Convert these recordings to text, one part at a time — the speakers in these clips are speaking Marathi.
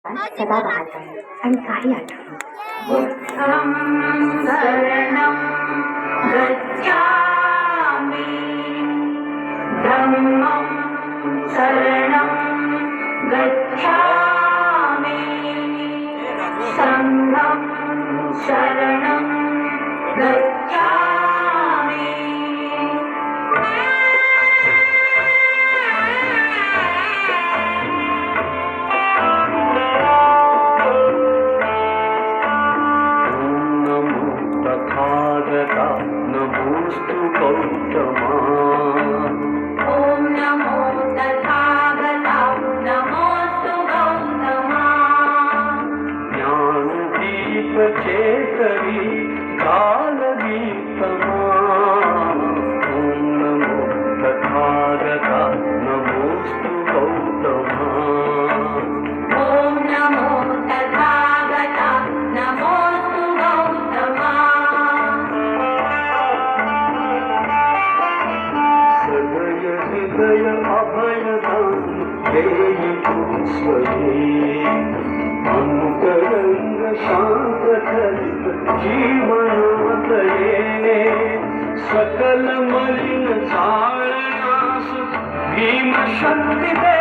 सदा वाहत आहे आणि काही आठवण बुद्धं शरणं गच्छामि धम्मं शरणं गच्छामि संघं शरणं गच्छामि नमोस्तु गौतमा ॐ नमो तथागता नमोस्तु गौतमा ज्ञानदीप चेतरी कालदीपमा ॐ नमो तथागता नमोस्तु गौतमा ॐ नमो तथागता नमोस्तु गौतमा सदय हृदय अभयदान देहि स्वये अंतरंग शांत करित जीवनातये सकल मलिन चाळणास भीम शक्ती दे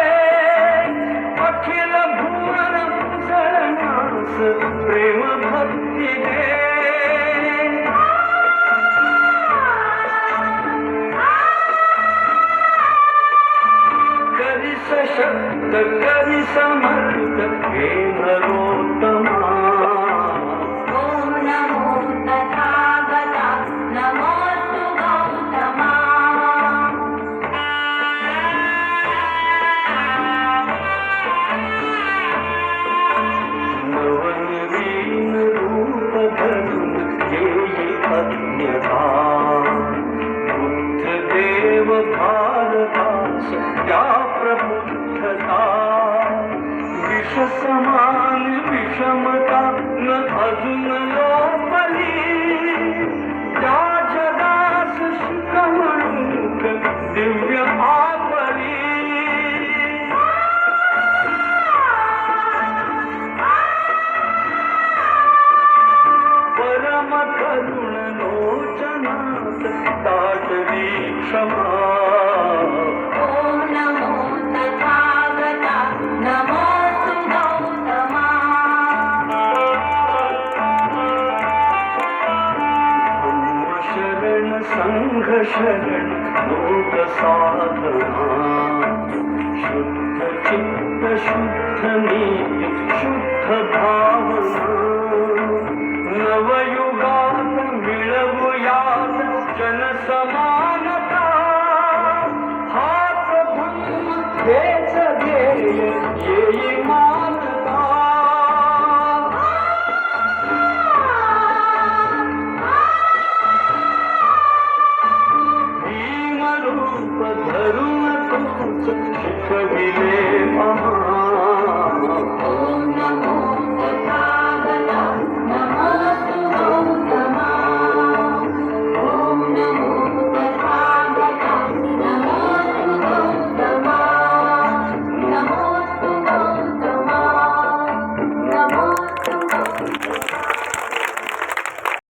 अखिल भुवन पुजण्यास प्रेम भक्ती दे करी सशक्त करी समर्थ हे नरोत्तमा ॐ नमो तथागता नमोस्तु गौतमा नवनवीन रूप धरून येई अज्ञता बुद्ध देव भारतास त्या प्रबुद्धता विष समान विषमता न अजून लोपली त्या जगास शिकवणूक दिव्य आपली परम करुण लोचनात ताटली क्षमा ॐ नमो तथागता नमोस्तु गौतमा धम्म शरण संघ शरण लोक साधना शुद्ध चित्त शुद्ध नीती शुद्ध भावना नवयुगात मिळवूयात जनसमानता हाच धम्म हेच ध्येय येई मानता भीमरूप धरून तूच शिकविले महा ॐ नमो